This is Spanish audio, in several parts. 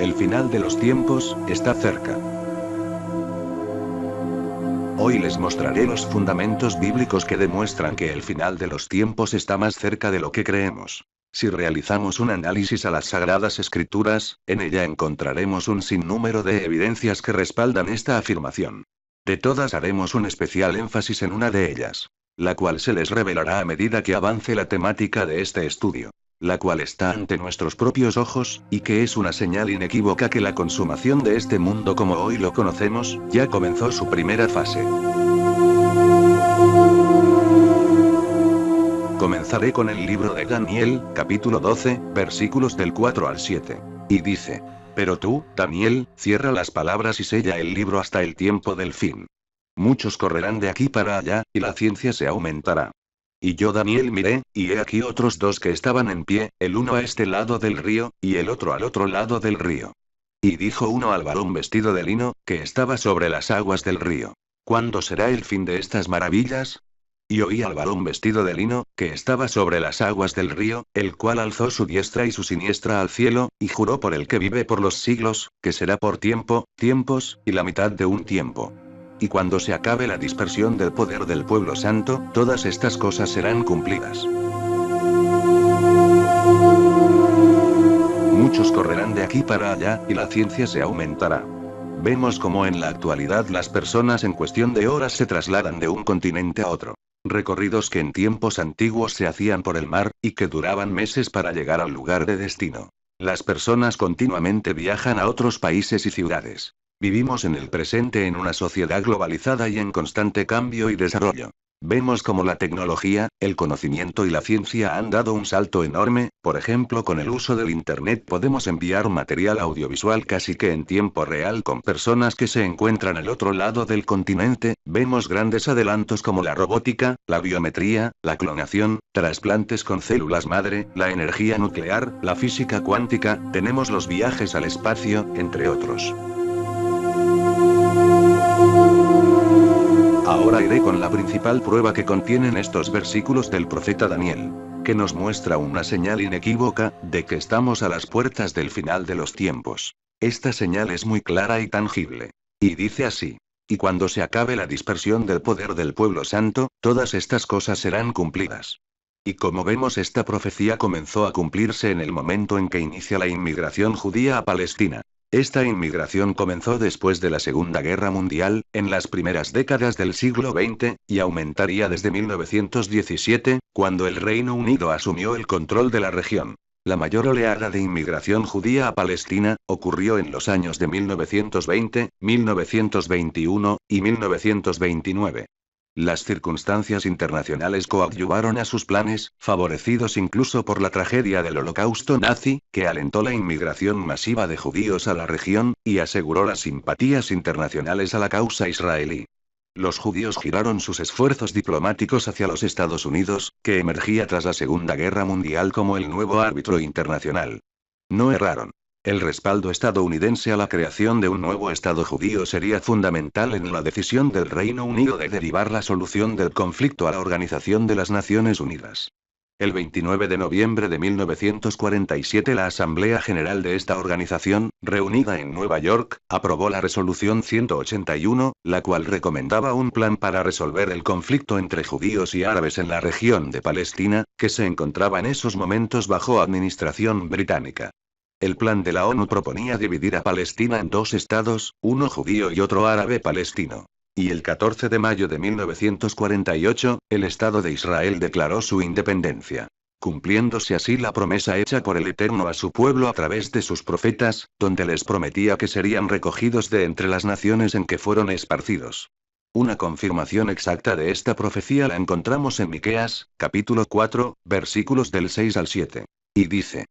El final de los tiempos está cerca. Hoy les mostraré los fundamentos bíblicos que demuestran que el final de los tiempos está más cerca de lo que creemos. Si realizamos un análisis a las Sagradas Escrituras, en ella encontraremos un sinnúmero de evidencias que respaldan esta afirmación. De todas haremos un especial énfasis en una de ellas, la cual se les revelará a medida que avance la temática de este estudio, la cual está ante nuestros propios ojos, y que es una señal inequívoca que la consumación de este mundo como hoy lo conocemos, ya comenzó su primera fase. Comenzaré con el libro de Daniel, capítulo 12, versículos del 4 al 7. Y dice: Pero tú, Daniel, cierra las palabras y sella el libro hasta el tiempo del fin. Muchos correrán de aquí para allá, y la ciencia se aumentará. Y yo Daniel miré, y he aquí otros dos que estaban en pie, el uno a este lado del río, y el otro al otro lado del río. Y dijo uno al varón vestido de lino, que estaba sobre las aguas del río: ¿Cuándo será el fin de estas maravillas? Y oí al varón vestido de lino, que estaba sobre las aguas del río, el cual alzó su diestra y su siniestra al cielo, y juró por el que vive por los siglos, que será por tiempo, tiempos, y la mitad de un tiempo. Y cuando se acabe la dispersión del poder del pueblo santo, todas estas cosas serán cumplidas. Muchos correrán de aquí para allá, y la ciencia se aumentará. Vemos cómo en la actualidad las personas en cuestión de horas se trasladan de un continente a otro. Recorridos que en tiempos antiguos se hacían por el mar, y que duraban meses para llegar al lugar de destino. Las personas continuamente viajan a otros países y ciudades. Vivimos en el presente en una sociedad globalizada y en constante cambio y desarrollo. Vemos cómo la tecnología, el conocimiento y la ciencia han dado un salto enorme. Por ejemplo, con el uso del Internet podemos enviar material audiovisual casi que en tiempo real con personas que se encuentran al otro lado del continente. Vemos grandes adelantos como la robótica, la biometría, la clonación, trasplantes con células madre, la energía nuclear, la física cuántica, tenemos los viajes al espacio, entre otros. Ahora iré con la principal prueba que contienen estos versículos del profeta Daniel, que nos muestra una señal inequívoca, de que estamos a las puertas del final de los tiempos. Esta señal es muy clara y tangible. Y dice así: Y cuando se acabe la dispersión del poder del pueblo santo, todas estas cosas serán cumplidas. Y como vemos, esta profecía comenzó a cumplirse en el momento en que inicia la inmigración judía a Palestina. Esta inmigración comenzó después de la Segunda Guerra Mundial, en las primeras décadas del siglo XX, y aumentaría desde 1917, cuando el Reino Unido asumió el control de la región. La mayor oleada de inmigración judía a Palestina ocurrió en los años de 1920, 1921 y 1929. Las circunstancias internacionales coadyuvaron a sus planes, favorecidos incluso por la tragedia del Holocausto nazi, que alentó la inmigración masiva de judíos a la región, y aseguró las simpatías internacionales a la causa israelí. Los judíos giraron sus esfuerzos diplomáticos hacia los Estados Unidos, que emergía tras la Segunda Guerra Mundial como el nuevo árbitro internacional. No erraron. El respaldo estadounidense a la creación de un nuevo Estado judío sería fundamental en la decisión del Reino Unido de derivar la solución del conflicto a la Organización de las Naciones Unidas. El 29 de noviembre de 1947 la Asamblea General de esta organización, reunida en Nueva York, aprobó la Resolución 181, la cual recomendaba un plan para resolver el conflicto entre judíos y árabes en la región de Palestina, que se encontraba en esos momentos bajo administración británica. El plan de la ONU proponía dividir a Palestina en dos estados, uno judío y otro árabe palestino. Y el 14 de mayo de 1948, el Estado de Israel declaró su independencia, cumpliéndose así la promesa hecha por el Eterno a su pueblo a través de sus profetas, donde les prometía que serían recogidos de entre las naciones en que fueron esparcidos. Una confirmación exacta de esta profecía la encontramos en Miqueas, capítulo 4, versículos del 6 al 7. Y dice: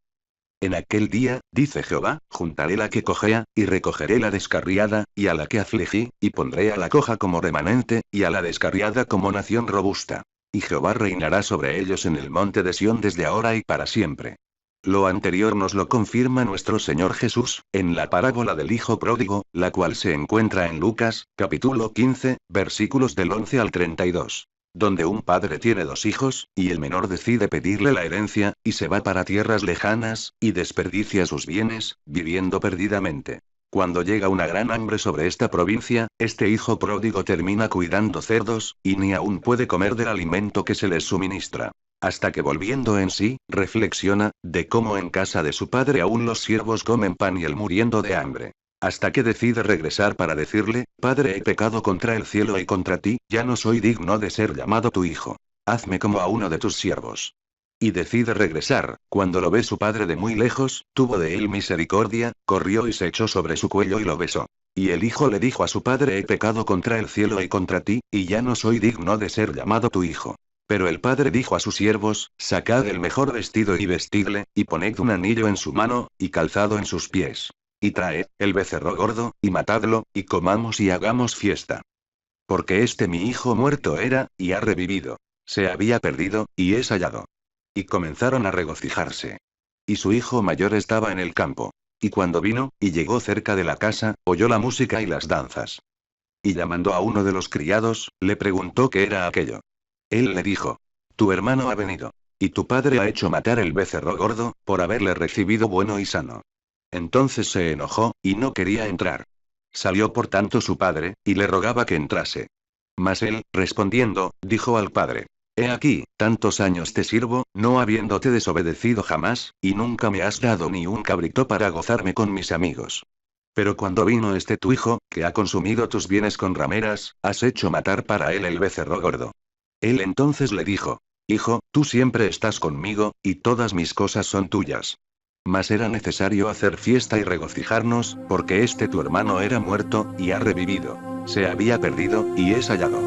En aquel día, dice Jehová, juntaré la que cojea, y recogeré la descarriada, y a la que afligí, y pondré a la coja como remanente, y a la descarriada como nación robusta. Y Jehová reinará sobre ellos en el monte de Sión desde ahora y para siempre. Lo anterior nos lo confirma nuestro Señor Jesús, en la parábola del Hijo Pródigo, la cual se encuentra en Lucas, capítulo 15, versículos del 11 al 32. donde un padre tiene dos hijos, y el menor decide pedirle la herencia, y se va para tierras lejanas, y desperdicia sus bienes, viviendo perdidamente. Cuando llega una gran hambre sobre esta provincia, este hijo pródigo termina cuidando cerdos, y ni aún puede comer del alimento que se les suministra. Hasta que volviendo en sí, reflexiona, de cómo en casa de su padre aún los siervos comen pan y él muriendo de hambre. Hasta que decide regresar para decirle, Padre, he pecado contra el cielo y contra ti, ya no soy digno de ser llamado tu hijo. Hazme como a uno de tus siervos. Y decide regresar. Cuando lo ve su padre de muy lejos, tuvo de él misericordia, corrió y se echó sobre su cuello y lo besó. Y el hijo le dijo a su padre, he pecado contra el cielo y contra ti, y ya no soy digno de ser llamado tu hijo. Pero el padre dijo a sus siervos, sacad el mejor vestido y vestidle, y poned un anillo en su mano, y calzado en sus pies. Y traed el becerro gordo, y matadlo, y comamos y hagamos fiesta. Porque este mi hijo muerto era, y ha revivido. Se había perdido, y es hallado. Y comenzaron a regocijarse. Y su hijo mayor estaba en el campo. Y cuando vino, y llegó cerca de la casa, oyó la música y las danzas. Y llamando a uno de los criados, le preguntó qué era aquello. Él le dijo: Tu hermano ha venido. Y tu padre ha hecho matar el becerro gordo, por haberle recibido bueno y sano. Entonces se enojó, y no quería entrar. Salió por tanto su padre, y le rogaba que entrase. Mas él, respondiendo, dijo al padre: He aquí, tantos años te sirvo, no habiéndote desobedecido jamás, y nunca me has dado ni un cabrito para gozarme con mis amigos. Pero cuando vino este tu hijo, que ha consumido tus bienes con rameras, has hecho matar para él el becerro gordo. Él entonces le dijo: Hijo, tú siempre estás conmigo, y todas mis cosas son tuyas. Mas era necesario hacer fiesta y regocijarnos, porque este tu hermano era muerto, y ha revivido. Se había perdido, y es hallado.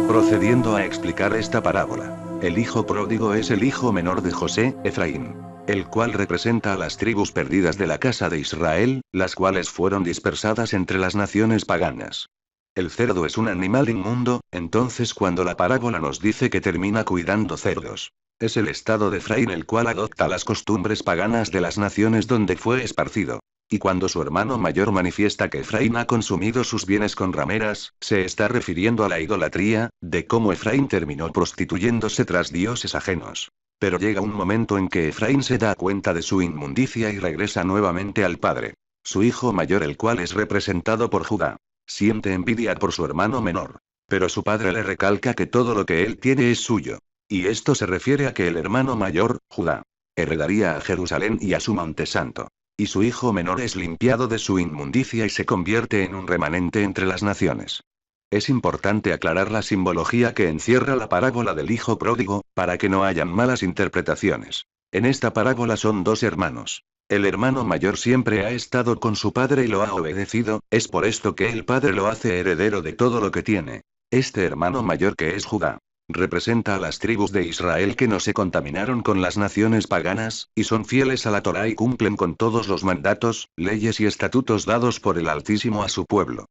Procediendo a explicar esta parábola. El hijo pródigo es el hijo menor de José, Efraín, el cual representa a las tribus perdidas de la casa de Israel, las cuales fueron dispersadas entre las naciones paganas. El cerdo es un animal inmundo, entonces cuando la parábola nos dice que termina cuidando cerdos, es el estado de Efraín el cual adopta las costumbres paganas de las naciones donde fue esparcido. Y cuando su hermano mayor manifiesta que Efraín ha consumido sus bienes con rameras, se está refiriendo a la idolatría, de cómo Efraín terminó prostituyéndose tras dioses ajenos. Pero llega un momento en que Efraín se da cuenta de su inmundicia y regresa nuevamente al padre. Su hijo mayor, el cual es representado por Judá, siente envidia por su hermano menor. Pero su padre le recalca que todo lo que él tiene es suyo. Y esto se refiere a que el hermano mayor, Judá, heredaría a Jerusalén y a su monte santo. Y su hijo menor es limpiado de su inmundicia y se convierte en un remanente entre las naciones. Es importante aclarar la simbología que encierra la parábola del hijo pródigo, para que no hayan malas interpretaciones. En esta parábola son dos hermanos. El hermano mayor siempre ha estado con su padre y lo ha obedecido, es por esto que el padre lo hace heredero de todo lo que tiene. Este hermano mayor, que es Judá, representa a las tribus de Israel que no se contaminaron con las naciones paganas, y son fieles a la Torá y cumplen con todos los mandatos, leyes y estatutos dados por el Altísimo a su pueblo.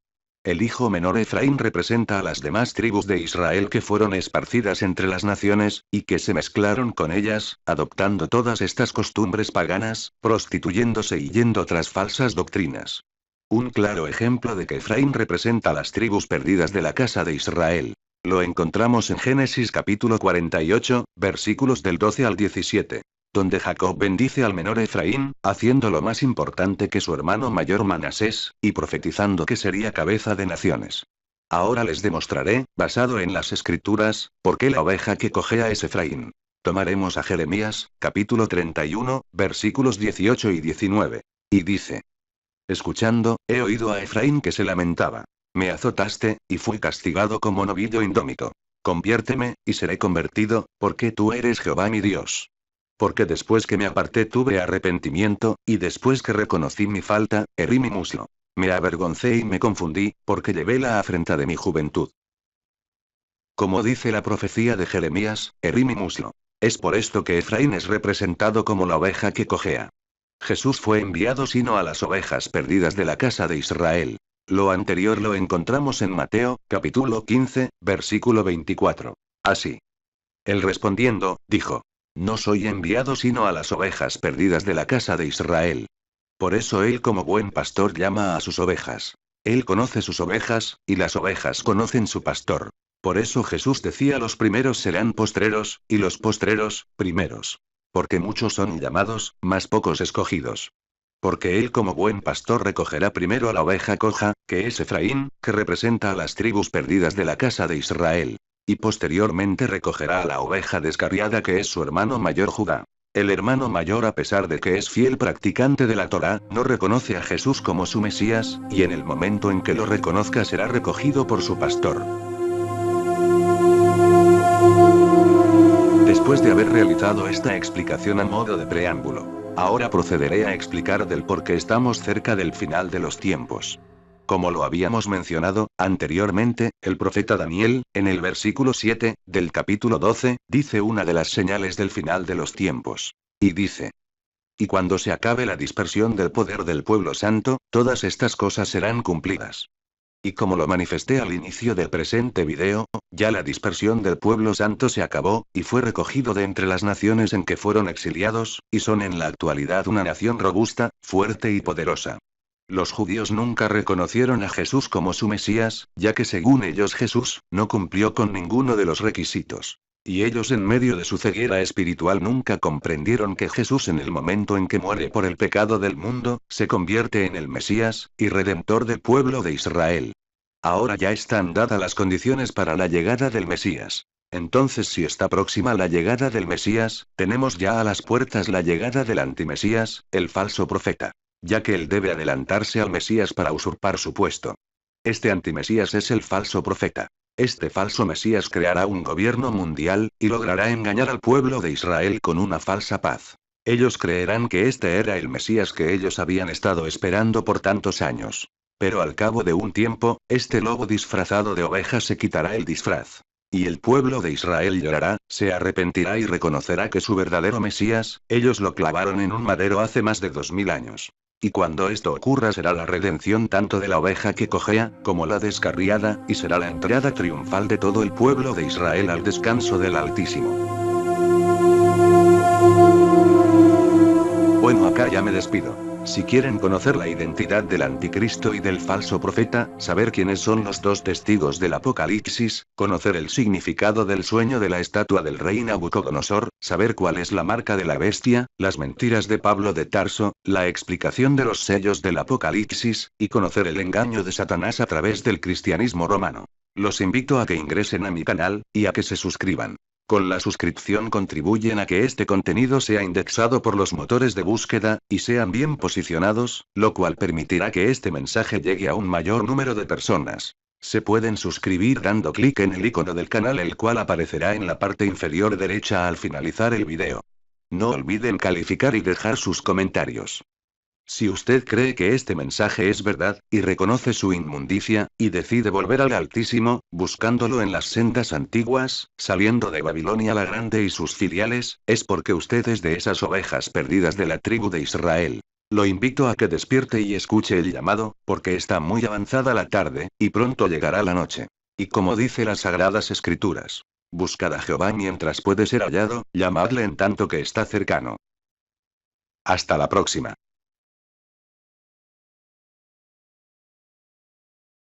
El hijo menor Efraín representa a las demás tribus de Israel que fueron esparcidas entre las naciones, y que se mezclaron con ellas, adoptando todas estas costumbres paganas, prostituyéndose y yendo tras falsas doctrinas. Un claro ejemplo de que Efraín representa a las tribus perdidas de la casa de Israel lo encontramos en Génesis capítulo 48, versículos del 12 al 17. Donde Jacob bendice al menor Efraín, haciéndolo más importante que su hermano mayor Manasés, y profetizando que sería cabeza de naciones. Ahora les demostraré, basado en las escrituras, por qué la oveja que cojea es Efraín. Tomaremos a Jeremías, capítulo 31, versículos 18 y 19. Y dice: Escuchando, he oído a Efraín que se lamentaba. Me azotaste, y fui castigado como novillo indómito. Conviérteme, y seré convertido, porque tú eres Jehová mi Dios. Porque después que me aparté tuve arrepentimiento, y después que reconocí mi falta, herí mi muslo. Me avergoncé y me confundí, porque llevé la afrenta de mi juventud. Como dice la profecía de Jeremías, herí mi muslo. Es por esto que Efraín es representado como la oveja que cojea. Jesús fue enviado sino a las ovejas perdidas de la casa de Israel. Lo anterior lo encontramos en Mateo, capítulo 15, versículo 24. Así. Él respondiendo, dijo: No soy enviado sino a las ovejas perdidas de la casa de Israel. Por eso él como buen pastor llama a sus ovejas. Él conoce sus ovejas, y las ovejas conocen su pastor. Por eso Jesús decía: los primeros serán postreros, y los postreros, primeros. Porque muchos son llamados, mas pocos escogidos. Porque Él como buen pastor recogerá primero a la oveja coja, que es Efraín, que representa a las tribus perdidas de la casa de Israel. Y posteriormente recogerá a la oveja descarriada, que es su hermano mayor Judá. El hermano mayor, a pesar de que es fiel practicante de la Torá, no reconoce a Jesús como su Mesías, y en el momento en que lo reconozca será recogido por su pastor. Después de haber realizado esta explicación a modo de preámbulo, ahora procederé a explicar del por qué estamos cerca del final de los tiempos. Como lo habíamos mencionado anteriormente, el profeta Daniel, en el versículo 7, del capítulo 12, dice una de las señales del final de los tiempos. Y dice: y cuando se acabe la dispersión del poder del pueblo santo, todas estas cosas serán cumplidas. Y como lo manifesté al inicio del presente video, ya la dispersión del pueblo santo se acabó, y fue recogido de entre las naciones en que fueron exiliados, y son en la actualidad una nación robusta, fuerte y poderosa. Los judíos nunca reconocieron a Jesús como su Mesías, ya que según ellos Jesús, no cumplió con ninguno de los requisitos. Y ellos en medio de su ceguera espiritual nunca comprendieron que Jesús en el momento en que muere por el pecado del mundo, se convierte en el Mesías, y Redentor del pueblo de Israel. Ahora ya están dadas las condiciones para la llegada del Mesías. Entonces, si está próxima la llegada del Mesías, tenemos ya a las puertas la llegada del antimesías, el falso profeta. Ya que él debe adelantarse al Mesías para usurpar su puesto. Este antimesías es el falso profeta. Este falso Mesías creará un gobierno mundial, y logrará engañar al pueblo de Israel con una falsa paz. Ellos creerán que este era el Mesías que ellos habían estado esperando por tantos años. Pero al cabo de un tiempo, este lobo disfrazado de oveja se quitará el disfraz. Y el pueblo de Israel llorará, se arrepentirá y reconocerá que su verdadero Mesías, ellos lo clavaron en un madero hace más de 2000 años. Y cuando esto ocurra será la redención tanto de la oveja que cojea, como la descarriada, y será la entrada triunfal de todo el pueblo de Israel al descanso del Altísimo. Bueno, acá ya me despido. Si quieren conocer la identidad del anticristo y del falso profeta, saber quiénes son los dos testigos del Apocalipsis, conocer el significado del sueño de la estatua del rey Nabucodonosor, saber cuál es la marca de la bestia, las mentiras de Pablo de Tarso, la explicación de los sellos del Apocalipsis, y conocer el engaño de Satanás a través del cristianismo romano. Los invito a que ingresen a mi canal, y a que se suscriban. Con la suscripción contribuyen a que este contenido sea indexado por los motores de búsqueda, y sean bien posicionados, lo cual permitirá que este mensaje llegue a un mayor número de personas. Se pueden suscribir dando clic en el icono del canal, el cual aparecerá en la parte inferior derecha al finalizar el video. No olviden calificar y dejar sus comentarios. Si usted cree que este mensaje es verdad, y reconoce su inmundicia, y decide volver al Altísimo, buscándolo en las sendas antiguas, saliendo de Babilonia la Grande y sus filiales, es porque usted es de esas ovejas perdidas de la tribu de Israel. Lo invito a que despierte y escuche el llamado, porque está muy avanzada la tarde, y pronto llegará la noche. Y como dice las Sagradas Escrituras: buscad a Jehová mientras puede ser hallado, llamadle en tanto que está cercano. Hasta la próxima.